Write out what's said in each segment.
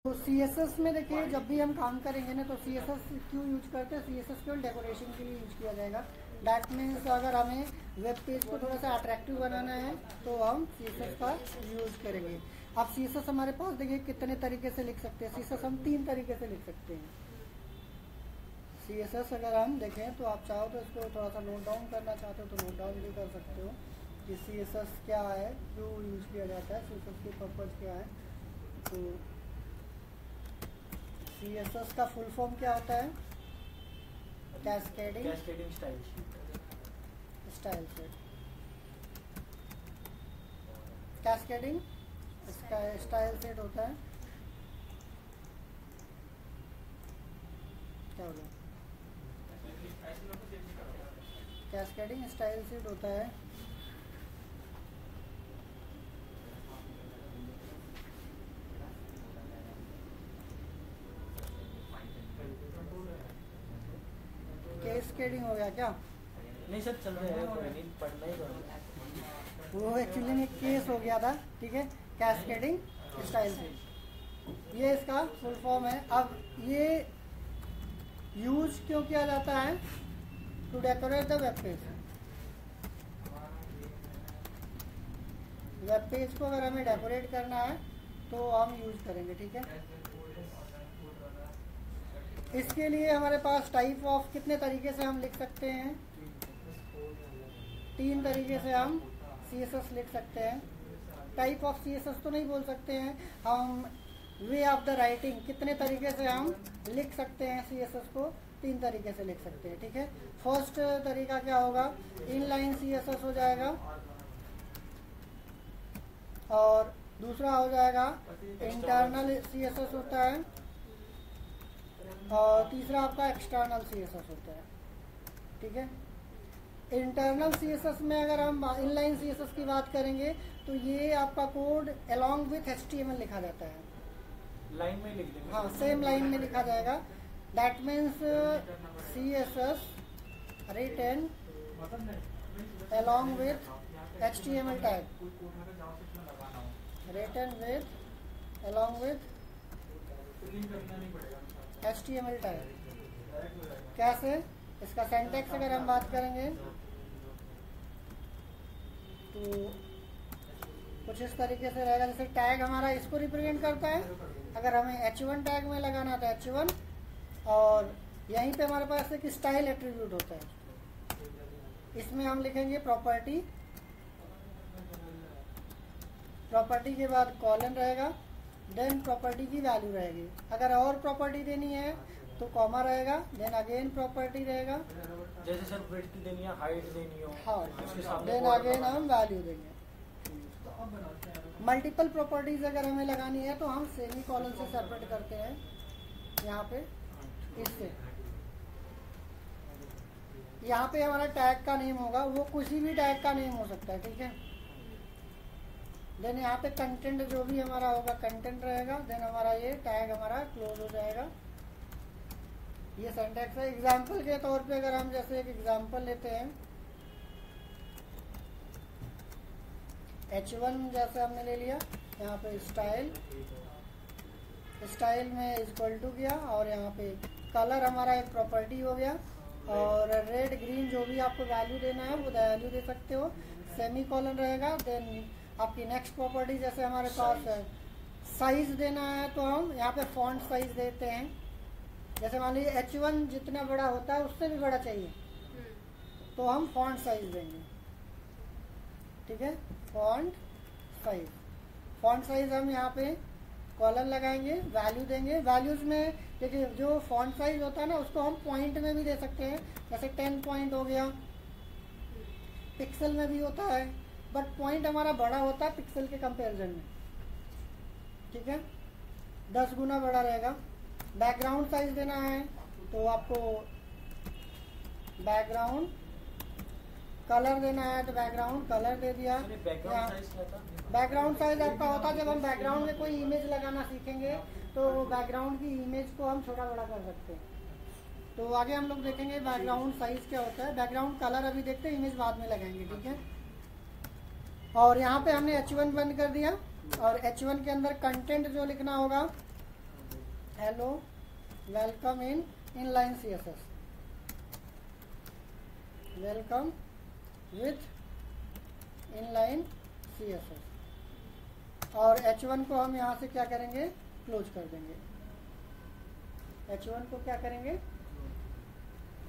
तो CSS में देखिए, जब भी हम काम करेंगे ना तो CSS क्यों यूज करते हैं? CSS केवल डेकोरेशन के लिए यूज किया जाएगा। दैट मीन्स अगर हमें वेब पेज को थोड़ा सा अट्रैक्टिव बनाना है तो हम CSS का यूज करेंगे। अब CSS हमारे पास देखिए कितने तरीके से लिख सकते हैं। CSS हम 3 तरीके से लिख सकते हैं। CSS अगर हम देखें तो आप चाहो तो इसको थोड़ा सा नोट डाउन करना चाहते हो तो नोट डाउन भी कर सकते हो कि CSS क्या है, क्यों यूज किया जाता है, CSS की पर्पज क्या है। तो CSS का फुल फॉर्म क्या होता है? Cascading style set. Cascading style set होता है, क्या बोला? कैस्केडिंग स्टाइल सेट होता है कैस्केडिंग हो गया क्या? नहीं सर, चल रहा है, कोई नहीं, पढ़ना ही पड़ेगा। वो एक्चुअली में केस हो गया था, ठीक है। कैस्केडिंग स्टाइल सेट ये इसका फुल फॉर्म है। अब ये यूज क्यों किया जाता है? To decorate the web page. Web page को अगर हमें डेकोरेट करना है तो हम यूज करेंगे, ठीक है। इसके लिए हमारे पास टाइप ऑफ कितने तरीके से हम लिख सकते हैं? 3 तरीके से हम CSS लिख सकते हैं। टाइप ऑफ CSS तो नहीं बोल सकते हैं हम। वे ऑफ द राइटिंग, कितने तरीके से हम लिख सकते हैं CSS को? 3 तरीके से लिख सकते हैं, ठीक है। फर्स्ट तरीका क्या होगा? इनलाइन CSS हो जाएगा, और दूसरा हो जाएगा इंटरनल CSS होता है, और तीसरा आपका एक्सटर्नल CSS होता है, ठीक है। इंटरनल CSS में अगर हम इनलाइन CSS की बात करेंगे तो ये आपका कोड अलोंग विथ HTML लिखा जाता है, लाइन में लिख देंगे। हाँ, सेम लाइन में लिखा जाएगा। That means CSS written along with HTML tag, written with along with HTML tag. कैसे? इसका सिंटैक्स अगर हम बात करेंगे तो कुछ इस तरीके से रहेगा। जैसे टैग हमारा इसको रिप्रेजेंट करता है, अगर हमें H1 टैग में लगाना तो H1, और यहीं पे हमारे पास एक स्टाइल एट्रीब्यूट होता है। इसमें हम लिखेंगे प्रॉपर्टी, प्रॉपर्टी के बाद कॉलन रहेगा, देन प्रॉपर्टी की वैल्यू रहेगी। अगर और प्रॉपर्टी देनी है तो कॉमा रहेगा, देन अगेन प्रॉपर्टी रहेगा। जैसे सर विड्थ देनी है, हाइट देनी हो, हाँ, देन अगेन हम वैल्यू देंगे। मल्टीपल प्रॉपर्टीज अगर हमें लगानी है तो हम सेमी कॉलन से सेपरेट करते हैं यहाँ पे, इससे। यहाँ पे हमारा टैग का नेम होगा, वो किसी भी टैग का नेम हो सकता है, ठीक है। देन यहाँ पे कंटेंट जो भी हमारा होगा कंटेंट रहेगा, देन हमारा ये टैग हमारा क्लोज हो जाएगा। ये सिंटैक्स है। एग्जाम्पल के तौर पे अगर हम जैसे एक एग्जाम्पल लेते हैं, H1 जैसे हमने ले लिया, यहाँ पे स्टाइल में इक्वल टू किया, और यहाँ पे कलर हमारा एक प्रॉपर्टी हो गया, और रेड ग्रीन जो भी आपको वैल्यू देना है वो वैल्यू दे सकते हो। सेमी कॉलन रहेगा, देन आपकी नेक्स्ट प्रॉपर्टी जैसे हमारे पास है साइज देना है तो हम यहाँ पे फॉन्ट साइज देते हैं। जैसे मान लीजिए H1 जितना बड़ा होता है उससे भी बड़ा चाहिए तो हम फॉन्ट साइज देंगे, ठीक है। फॉन्ट साइज हम यहाँ पे कॉलन लगाएंगे, वैल्यू देंगे। वैल्यूज में देखिए जो फॉन्ट साइज होता है ना उसको हम पॉइंट में भी दे सकते हैं, जैसे 10 पॉइंट हो गया। पिक्सल में भी होता है, बट पॉइंट हमारा बड़ा होता है पिक्सल के कंपैरिजन में, ठीक है, 10 गुना बड़ा रहेगा। बैकग्राउंड साइज देना है तो आपको बैकग्राउंड कलर देना है तो बैकग्राउंड कलर दे दिया। बैकग्राउंड साइज आपका होता है जब हम बैकग्राउंड में कोई इमेज लगाना सीखेंगे तो बैकग्राउंड की इमेज को हम छोटा बड़ा कर सकते हैं। तो आगे हम लोग देखेंगे बैकग्राउंड साइज क्या होता है। बैकग्राउंड कलर अभी देखते हैं, इमेज बाद में लगाएंगे, ठीक है। और यहाँ पे हमने H1 बंद कर दिया, और H1 के अंदर कंटेंट जो लिखना होगा hello welcome in inline CSS, welcome with inline CSS। और H1 को हम यहाँ से क्या करेंगे, क्लोज कर देंगे। H1 को क्या करेंगे,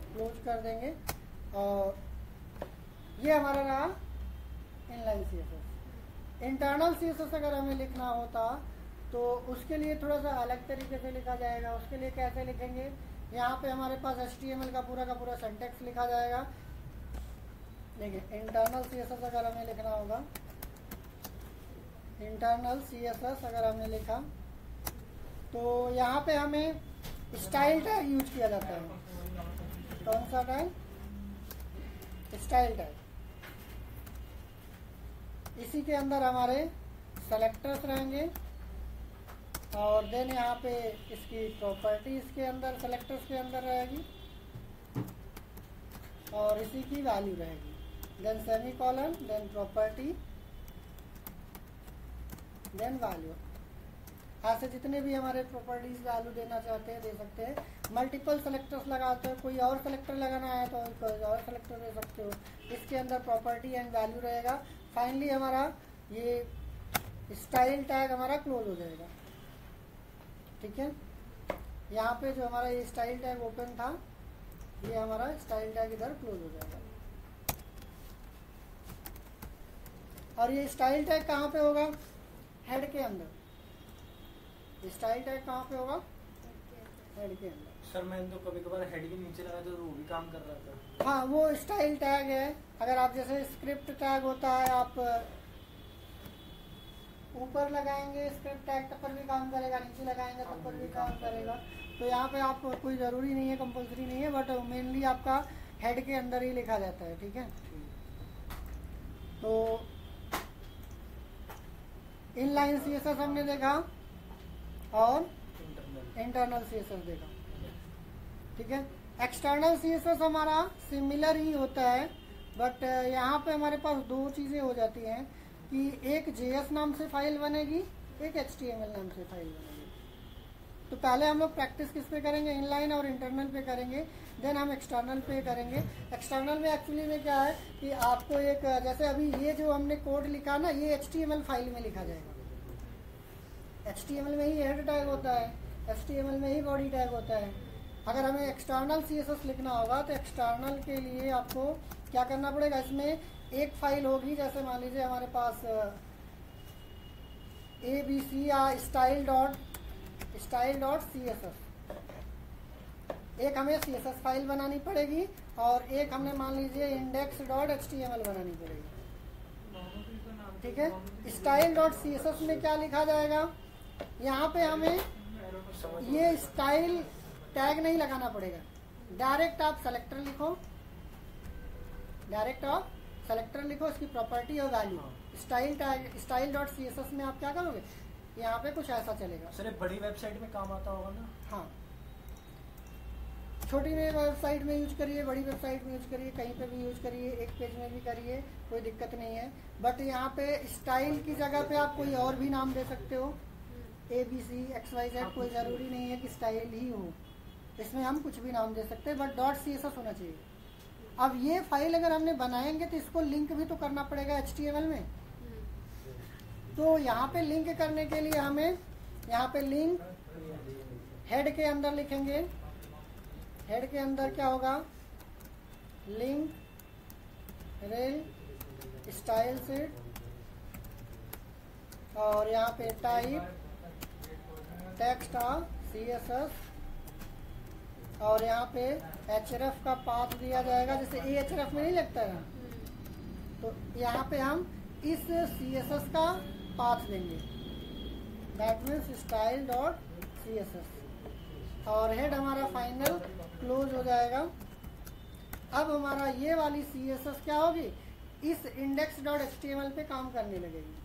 क्लोज कर देंगे। और ये हमारा रहा इनलाइन CSS। इंटरनल CSS अगर हमें लिखना होता तो उसके लिए थोड़ा सा अलग तरीके से लिखा जाएगा। उसके लिए कैसे लिखेंगे, यहाँ पे हमारे पास HTML का पूरा सिंटैक्स लिखा जाएगा। देखिए इंटरनल CSS अगर हमें लिखना होगा, इंटरनल CSS अगर हमने लिखा तो यहाँ पे हमें स्टाइल टैग यूज किया जाता है। कौन सा टैग, स्टाइल टैग। इसी के अंदर हमारे सेलेक्टर्स रहेंगे और देन यहाँ पे इसकी प्रॉपर्टी इसके अंदर सेलेक्टर्स के अंदर रहेगी और इसी की वैल्यू रहेगी। Then semicolon, then property, then value. ऐसे जितने भी हमारे प्रॉपर्टीज वैल्यू देना चाहते हैं दे सकते हैं। मल्टीपल सेलेक्टर्स लगाते हो, कोई और सेलेक्टर लगाना है तो कोई और सेलेक्टर दे सकते हो। इसके अंदर प्रॉपर्टी एंड वैल्यू रहेगा। फाइनली हमारा ये स्टाइल टैग हमारा क्लोज हो जाएगा। ठीक है, यहाँ पे जो हमारा ये स्टाइल टैग ओपन था, ये हमारा स्टाइल टैग इधर क्लोज हो जाएगा। और ये स्टाइल टैग कहाँ पे होगा, हेड के अंदर। स्टाइल टैग कहाँ पे होगा, हेड के अंदर। सर मैंने तो कभी कभार हेड के नीचे लगाया तो वो भी काम कर रहा था। हाँ, वो स्टाइल टैग है। अगर आप जैसे स्क्रिप्ट टैग होता है, आप ऊपर लगाएंगे स्क्रिप्ट टैग तब पर भी काम करेगा, नीचे लगाएंगे तब पर भी काम करेगा। तो यहाँ पे आप कोई ज़रूरी नहीं है, कंपलसरी नहीं है, बट मेनली आपका हेड के अंदर ही लिखा जाता है। ठीक है, तो इनलाइन CSS हमने देखा और इंटरनल CSS देखा। ठीक है, एक्सटर्नल CSS हमारा सिमिलर ही होता है, बट यहाँ पे हमारे पास दो चीज़ें हो जाती हैं कि एक JS नाम से फाइल बनेगी, एक HTML नाम से फाइल बनेगी। तो पहले हम लोग प्रैक्टिस किस पे करेंगे, इनलाइन और इंटरनल पे करेंगे, देन हम एक्सटर्नल पे करेंगे। एक्सटर्नल में एक्चुअली में क्या है कि आपको एक, जैसे अभी ये जो हमने कोड लिखा ना, ये HTML फाइल में लिखा जाएगा। HTML में ही हेड टैग होता है, HTML में ही बॉडी टैग होता है। अगर हमें एक्सटर्नल CSS लिखना होगा तो एक्सटर्नल के लिए आपको क्या करना पड़ेगा, इसमें एक फाइल होगी। जैसे मान लीजिए हमारे पास ABC या स्टाइल डॉट CSS, एक हमें CSS फाइल बनानी पड़ेगी और एक हमने मान लीजिए index.html बनानी पड़ेगी। ठीक है, स्टाइल डॉट CSS में क्या लिखा जाएगा, यहाँ पे हमें ये स्टाइल टैग नहीं लगाना पड़ेगा। डायरेक्ट आप सेलेक्टर लिखो, डायरेक्ट आप सेलेक्टर लिखो, इसकी प्रॉपर्टी और value. Style tag style dot CSS में आप क्या करोगे, यहाँ पे कुछ ऐसा चलेगा। सर बड़ी वेबसाइट में काम आता होगा ना। हाँ, छोटी वेबसाइट में यूज करिए, बड़ी वेबसाइट में यूज करिए, कहीं पे भी यूज करिए, एक पेज में भी करिए, कोई दिक्कत नहीं है। बट यहाँ पे स्टाइल की जगह पे आप कोई और भी नाम दे सकते हो, ABC XYZ, कोई ज़रूरी नहीं है कि स्टाइल ही हो, इसमें हम कुछ भी नाम दे सकते हैं, बट .CSS होना चाहिए। अब ये फाइल अगर हमने बनाएंगे तो इसको लिंक भी तो करना पड़ेगा HTML में। तो यहाँ पे लिंक करने के लिए हमें यहाँ पे लिंक हेड के अंदर लिखेंगे। हेड के अंदर क्या होगा, लिंक रेल स्टाइल से, और यहाँ पे टाइप टेक्स्ट CSS, और यहाँ पे href का पाथ दिया जाएगा। जैसे href में नहीं लगता है, तो यहाँ पे हम इस CSS का पाथ देंगे, that means style dot CSS, और हेड हमारा फाइनल क्लोज हो जाएगा। अब हमारा ये वाली CSS क्या होगी, इस index.html पे काम करने लगेगी।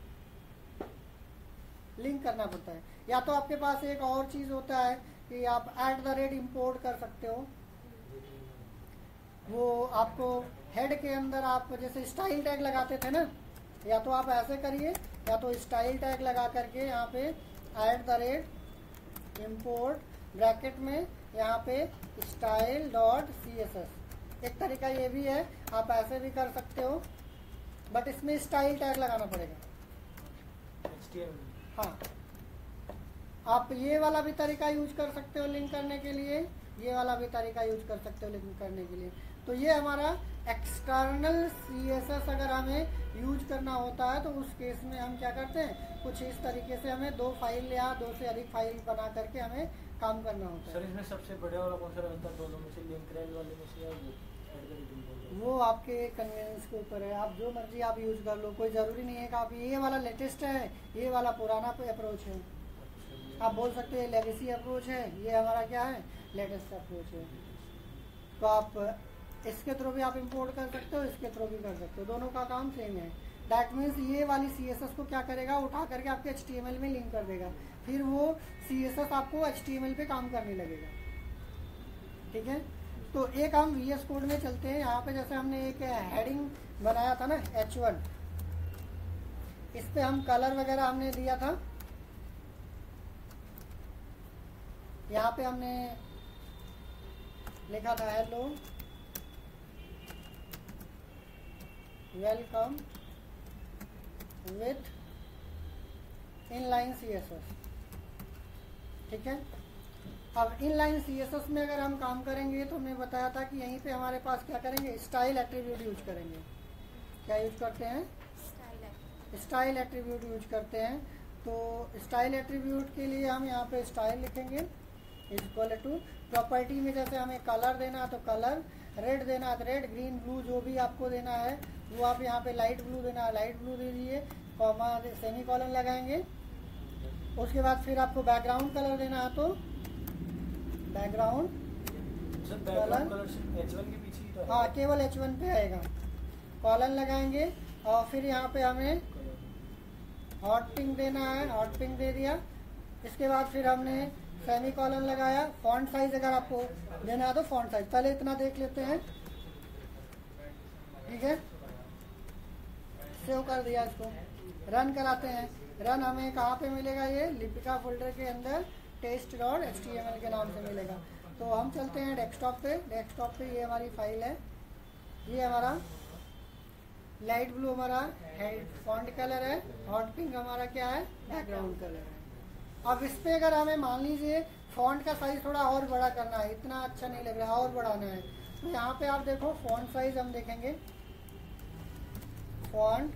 लिंक करना पड़ता है, या तो आपके पास एक और चीज़ होता है कि आप @import कर सकते हो। वो आपको हेड के अंदर आप जैसे स्टाइल टैग लगाते थे ना, या तो आप ऐसे करिए, या तो स्टाइल टैग लगा करके यहाँ पे इंपोर्ट ब्रैकेट में यहाँ पे स्टाइल डॉट CSS। एक तरीका ये भी है, आप ऐसे भी कर सकते हो, बट इसमें स्टाइल टैग लगाना पड़ेगा। HTML। हाँ, आप ये वाला भी तरीका यूज कर सकते हो लिंक करने के लिए, ये वाला भी तरीका यूज कर सकते हो लिंक करने के लिए। तो ये हमारा एक्सटर्नल CSS अगर हमें यूज करना होता है तो उस केस में हम क्या करते हैं, कुछ इस तरीके से हमें 2 फाइल या 2 से अधिक फाइल बना करके हमें काम करना होता है। सर इसमें सबसे बढ़िया वाला कौन सा रहता है दोनों में से, लिंक रेल वाले में से या वो? वो आपके कन्वीनियंस के ऊपर है, आप जो मर्जी आप यूज कर लो, कोई ज़रूरी नहीं है कि आप ये वाला लेटेस्ट है, ये वाला पुराना अप्रोच है। आप बोल सकते हैं लेगेसी अप्रोच है, ये हमारा क्या है, लेटेस्ट अप्रोच है। तो आप इसके थ्रू भी आप इंपोर्ट कर सकते हो, इसके थ्रू भी कर सकते हो, दोनों का काम सेम है। दैट मीन्स ये वाली CSS को क्या करेगा, उठा करके आपके HTML में लिंक कर देगा, फिर वो CSS आपको HTML पे काम करने लगेगा। ठीक है, तो एक हम VS कोड में चलते हैं। यहाँ पे जैसे हमने एक हेडिंग बनाया था ना H1, इस पे हम कलर वगैरह हमने दिया था। यहाँ पे हमने लिखा था hello welcome with inline CSS। ठीक है, अब इनलाइन CSS में अगर हम काम करेंगे तो हमने बताया था कि यहीं पे हमारे पास क्या करेंगे, स्टाइल एट्रीब्यूट यूज करेंगे। क्या यूज करते हैं, स्टाइल एट्रीब्यूट यूज करते हैं। तो स्टाइल एट्रीब्यूट के लिए हम यहाँ पे स्टाइल लिखेंगे इक्वल टू प्रॉपर्टी में जैसे हमें कलर देना है तो कलर, रेड देना है तो रेड, ग्रीन ब्लू जो भी आपको देना है वो आप यहाँ पे लाइट ब्लू देना है लाइट ब्लू दे दीजिए, कॉमा सेमी कॉलन लगाएंगे। उसके बाद फिर आपको बैकग्राउंड कलर देना है तो बैकग्राउंड कलर H1 के पीछे ही तो हाँ केवल H1 पे आएगा, कॉलन लगाएंगे। और फिर यहाँ पे हमें हॉट पिंक देना है, हॉट पिंक दे दिया। इसके बाद फिर हमने सेमी कॉलन लगाया। फॉन्ट साइज अगर आपको देना है तो फॉन्ट साइज पहले इतना देख लेते हैं। ठीक है, सेव कर दिया, इसको रन कराते हैं। रन हमें कहाँ पे मिलेगा, ये लिपिका फोल्डर के अंदर test.html के नाम से मिलेगा। तो हम चलते हैं डेस्कटॉप पे। डेस्कटॉप पे ये हमारी फाइल है, ये हमारा लाइट ब्लू हमारा हेड फॉन्ट कलर है, हॉट पिंक हमारा क्या है, बैकग्राउंड कलर है। अब इस पे अगर हमें मान लीजिए फॉन्ट का साइज थोड़ा और बड़ा करना है, इतना अच्छा नहीं लग रहा, और बढ़ाना है, तो यहाँ पे आप देखो फॉन्ट साइज हम देखेंगे, फॉन्ट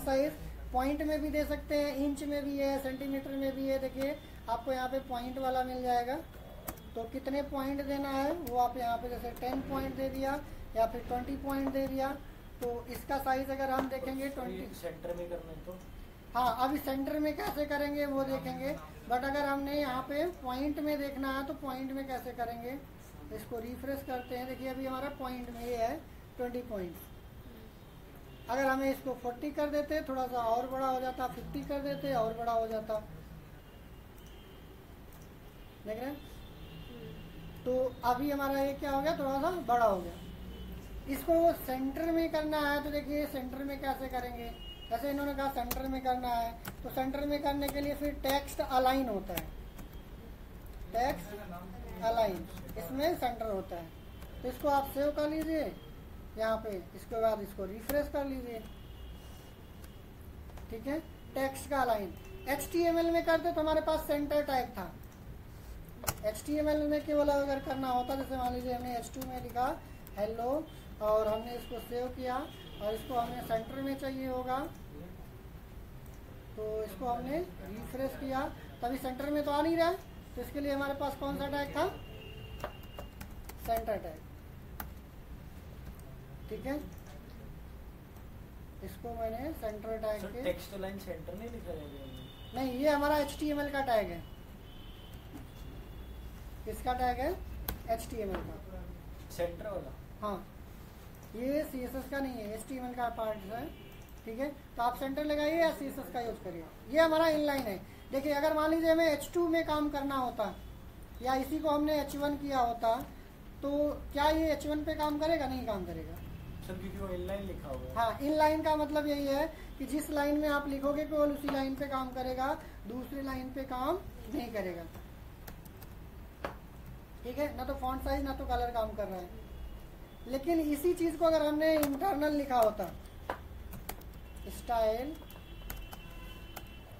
साइज पॉइंट में भी दे सकते हैं, इंच में भी है, सेंटीमीटर में भी है। देखिए आपको यहाँ पे पॉइंट वाला मिल जाएगा, तो कितने पॉइंट देना है वो आप यहाँ पे जैसे 10 पॉइंट दे दिया या फिर 20 पॉइंट दे दिया। तो इसका साइज अगर हम देखेंगे 20 सेंटर में करना है तो हाँ, अभी सेंटर में कैसे करेंगे वो देखेंगे, बट अगर हमने यहाँ पे पॉइंट में देखना है तो पॉइंट में कैसे करेंगे, इसको रिफ्रेश करते हैं। देखिए अभी हमारा पॉइंट में ये है 20 पॉइंट। अगर हमें इसको 40 कर देते थोड़ा सा और बड़ा हो जाता, 50 कर देते और बड़ा हो जाता। देख रहे हैं, तो अभी हमारा ये क्या हो गया, थोड़ा सा बड़ा हो गया। इसको सेंटर में करना है तो देखिए सेंटर में कैसे करेंगे, जैसे इन्होंने कहा सेंटर में करना है, तो सेंटर में करने के लिए फिर टेक्स्ट अलाइन होता है, टेक्स्ट अलाइन, इसमें सेंटर होता है। तो इसको आप सेव कर लीजिए यहाँ पे, इसके बाद इसको रिफ्रेश कर लीजिए। ठीक है, टेक्स्ट का अलाइन। HTML में करते तो हमारे पास सेंटर टैग था। HTML में केवल अगर करना होता, जैसे मान लीजिए हमने H2 में लिखा हेलो और हमने इसको सेव किया और इसको हमें सेंटर में चाहिए होगा, तो इसको हमने रिफ्रेश किया, तभी सेंटर में तो आ नहीं रहा है, तो इसके लिए हमारे पास कौन सा टैग था, सेंटर टैग। ठीक है, इसको मैंने सेंटर टैग के टेक्स्ट लाइन सेंटर नहीं लिखा जाएगा, नहीं, ये हमारा HTML का टैग है। किसका टैग है, HTML का सेंटर वाला। हाँ, ये CSS का नहीं है, HTML का पार्ट है। ठीक है, तो आप सेंटर लगाइए या CSS का यूज करिए। ये हमारा इनलाइन है। देखिए अगर मान लीजिए हमें H2 में काम करना होता या इसी को हमने H1 किया होता, तो क्या ये H1 पे काम करेगा, नहीं काम करेगा। सर क्योंकि वो इनलाइन लिखा हुआ है। हाँ, इनलाइन का मतलब यही है कि जिस लाइन में आप लिखोगे केवल उसी लाइन पे काम करेगा, दूसरी लाइन पे काम नहीं करेगा। ठीक है, ना तो फॉन्ट साइज ना तो कलर काम कर रहा है। लेकिन इसी चीज को अगर हमने इंटरनल लिखा होता, स्टाइल,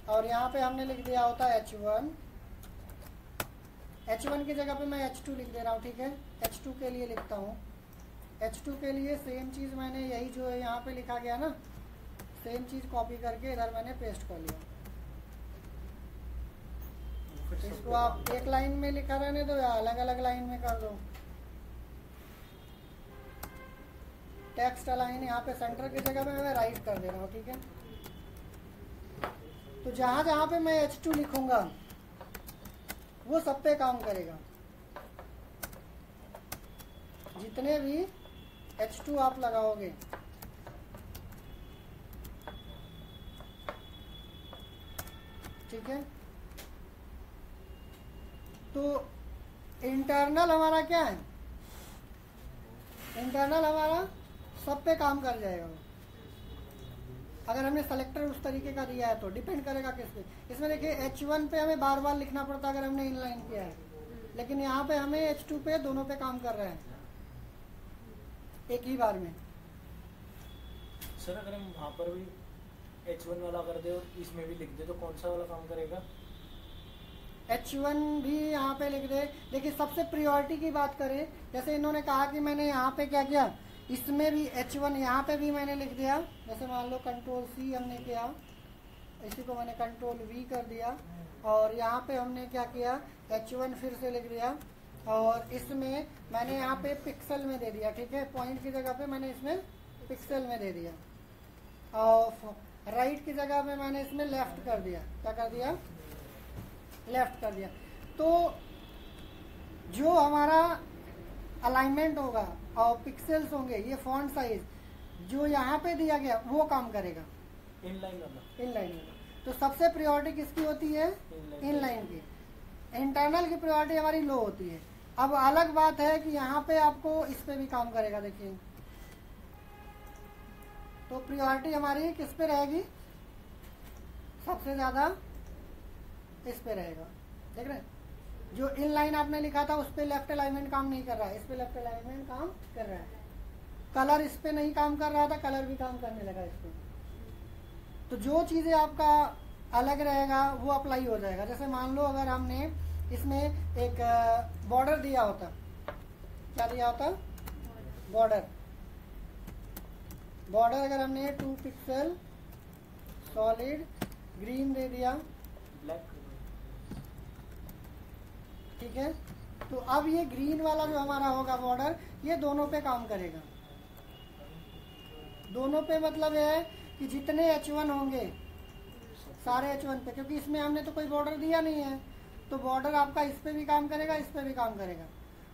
और यहाँ पे हमने लिख दिया होता H1, H1 की जगह पे मैं H2 लिख दे रहा हूँ। ठीक है, H2 के लिए लिखता हूँ। H2 के लिए सेम चीज़ मैंने यही जो है यहाँ पे लिखा गया ना, सेम चीज़ कॉपी करके इधर मैंने पेस्ट कर लिया। इसको आप एक लाइन में लिखा रहने दो या अलग अलग लाइन में कर दो। टेक्स्ट अलाइन यहाँ पे सेंटर की जगह पे मैं राइट कर दे रहा हूँ। ठीक है, तो जहाँ जहाँ पे मैं H2 लिखूंगा वो सब पे काम करेगा। जितने भी H2 आप लगाओगे, ठीक है, तो इंटरनल हमारा क्या है, इंटरनल हमारा सब पे काम कर जाएगा। अगर हमने सेलेक्टर उस तरीके का दिया है तो डिपेंड करेगा किस पे। इसमें देखिए H1 पे हमें बार बार लिखना पड़ता अगर हमने इनलाइन किया है, लेकिन यहाँ पे हमें H2 पे दोनों पे काम कर रहे हैं एक ही बार में। सर अगर हम वहाँ पर भी H1 वाला कर दे और इसमें भी लिख दे तो कौन सा वाला काम करेगा? H1 भी यहाँ पे लिख दे। देखिए सबसे प्रायोरिटी की बात करें, जैसे इन्होंने कहा कि मैंने यहाँ पे क्या किया, इसमें भी H1 यहाँ पे भी मैंने लिख दिया। जैसे मान लो कंट्रोल C हमने किया, इसी को मैंने कंट्रोल V कर दिया, और यहाँ पे हमने क्या किया, H1 फिर से लिख दिया, और इसमें मैंने यहाँ पे पिक्सल में दे दिया। ठीक है, पॉइंट की जगह पे मैंने इसमें पिक्सल में दे दिया, और राइट की जगह पे मैंने इसमें लेफ्ट कर दिया। क्या कर दिया, लेफ्ट कर दिया। तो जो हमारा अलाइनमेंट होगा और पिक्सेल्स होंगे, ये फॉन्ट साइज जो यहाँ पे दिया गया वो काम करेगा इनलाइन वाला। इनलाइन वाला। तो सबसे प्रायोरिटी किसकी होती है, इनलाइन की। इंटरनल की प्रायोरिटी हमारी लो होती है। अब अलग बात है कि यहाँ पे आपको इस पे भी काम करेगा। देखिए तो प्रायोरिटी हमारी किस पे रहेगी, सबसे ज्यादा इस पे रहेगा। देख रहे हैं, जो इनलाइन आपने लिखा था उस पे लेफ्ट अलाइनमेंट काम नहीं कर रहा है, इस पे लेफ्ट अलाइनमेंट काम कर रहा है। कलर इस पे नहीं काम कर रहा था, कलर भी काम करने लगा इस पे। तो जो चीजें आपका अलग रहेगा वो अप्लाई हो जाएगा। जैसे मान लो अगर हमने इसमें एक बॉर्डर दिया होता, क्या दिया होता, बॉर्डर। बॉर्डर अगर हमने 2 पिक्सल सॉलिड ग्रीन दे दिया, ब्लैक, ठीक है, तो अब ये ग्रीन वाला जो हमारा होगा बॉर्डर, ये दोनों पे काम करेगा। दोनों पे मतलब है कि जितने H1 होंगे सारे H1 पे, क्योंकि इसमें हमने तो कोई बॉर्डर दिया नहीं है, तो बॉर्डर आपका इस पे भी काम करेगा, इस पे भी काम करेगा।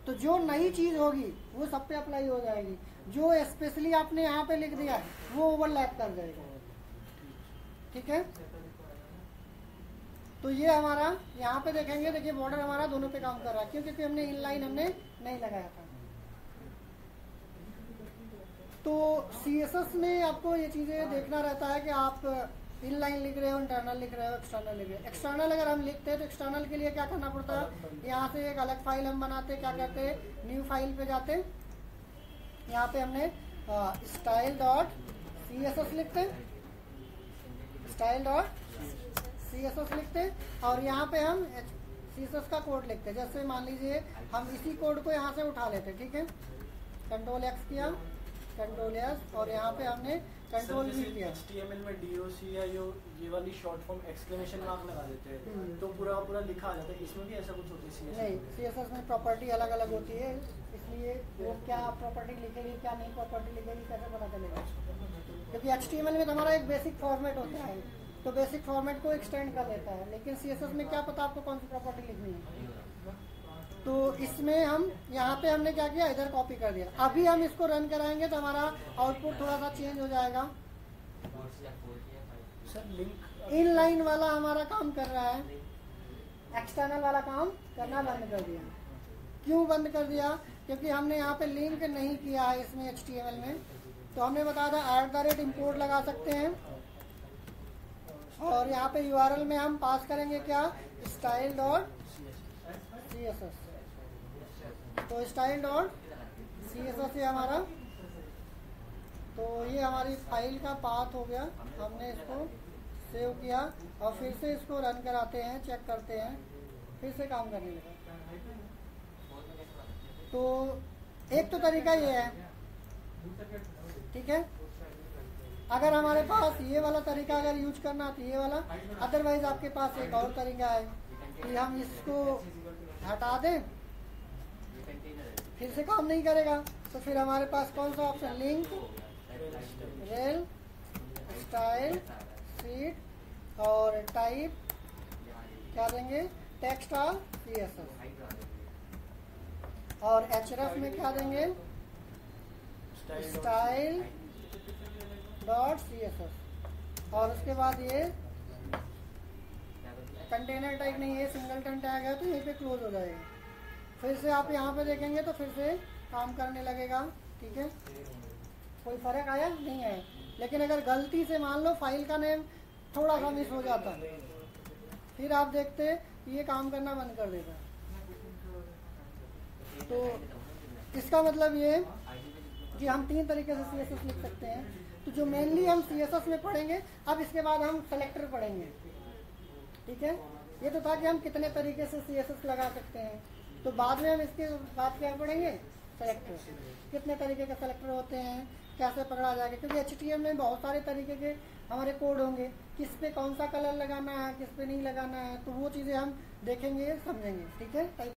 तो जो नई चीज होगी वो सब पे अप्लाई हो जाएगी। जो स्पेशली आपने यहाँ पे लिख दिया वो ओवरलैप कर जाएगा। ठीक है, तो ये हमारा यहाँ पे देखेंगे, देखिए बॉर्डर हमारा दोनों पे काम कर रहा है, क्योंकि हमने इनलाइन हमने नहीं लगाया था। तो CSS में आपको ये चीजें देखना रहता है कि आप इनलाइन लिख रहे हो, इंटरनल लिख रहे हो, एक्सटर्नल लिख रहे हो। एक्सटर्नल अगर हम लिखते हैं तो एक्सटर्नल के लिए क्या करना पड़ता है, यहाँ से एक अलग फाइल हम बनाते, क्या कहते हैं, न्यू फाइल पे जाते, यहाँ पे हमने style.css लिखते हैं, style.css लिखते हैं, और यहाँ पे हम CSS का कोड लिखते हैं। जैसे मान लीजिए हम इसी कोड को यहाँ से उठा लेते हैं। ठीक है, कंट्रोल X किया, कंट्रोल S, और यहाँ पे हमने कंट्रोल V किया। HTML में DOC या ये वाली शॉर्ट फॉर्म एक्सक्लेमेशन मार्क लगा देते हैं तो पूरा पूरा लिखा आ जाता है। इसमें भी ऐसा कुछ होता है? नहीं, CSS में प्रॉपर्टी अलग अलग होती है, इसलिए वो क्या प्रॉपर्टी लिखेगी क्या नहीं प्रॉपर्टी लिखेगी कैसे पता चलेगा, क्योंकि HTML में तो हमारा एक बेसिक फॉर्मेट होता है, तो बेसिक फॉर्मेट को एक्सटेंड कर देता है, लेकिन CSS में क्या पता आपको कौन सी प्रॉपर्टी लिखनी है। तो इसमें हम यहाँ पे हमने क्या किया, इधर कॉपी कर दिया। अभी हम इसको रन कराएंगे तो हमारा आउटपुट थोड़ा सा चेंज हो जाएगा। सर लिंक इनलाइन वाला हमारा काम कर रहा है, एक्सटर्नल वाला काम करना बंद कर दिया। क्यों बंद कर दिया, क्योंकि हमने यहाँ पे लिंक नहीं किया है इसमें HTML में। तो हमने बताया था @import लगा सकते हैं, और यहाँ पे URL में हम पास करेंगे क्या, style.css। तो style.css है हमारा। तो ये हमारी फाइल का पाथ हो गया, हमने इसको सेव किया और फिर से इसको रन कराते हैं, चेक करते हैं, फिर से काम करने लगा। तो एक तो तरीका ये है, ठीक है। अगर हमारे पास ये वाला तरीका अगर यूज करना तो ये वाला, अदरवाइज आपके पास एक और तरीका है कि हम इसको हटा दें, फिर से काम नहीं करेगा। तो फिर हमारे पास कौन सा option, link rail style sheet और टाइप क्या देंगे, टेक्स्ट और CSS, और href में क्या देंगे, style.css, और उसके बाद ये कंटेनर टैग नहीं है, सिंगलटन टैग है, तो यहीं पे क्लोज हो जाएगा। फिर से आप यहाँ पे देखेंगे तो फिर से काम करने लगेगा, ठीक है। कोई फर्क आया नहीं है। लेकिन अगर गलती से मान लो फाइल का नेम थोड़ा सा मिस हो जाता, फिर आप देखते ये काम करना बंद कर देगा। तो इसका मतलब ये कि हम 3 तरीके से CSS लिख सकते हैं। तो जो मेनली हम CSS में पढ़ेंगे, अब इसके बाद हम सेलेक्टर पढ़ेंगे, ठीक है। ये तो था कि हम कितने तरीके से CSS लगा सकते हैं। तो बाद में हम इसके बाद क्या पढ़ेंगे, सेलेक्टर, कितने तरीके के सेलेक्टर होते हैं, कैसे पकड़ा जाएगा। क्योंकि HTML में बहुत सारे तरीके के हमारे कोड होंगे, किस पे कौन सा कलर लगाना है, किस पे नहीं लगाना है, तो वो चीज़ें हम देखेंगे, समझेंगे, ठीक है।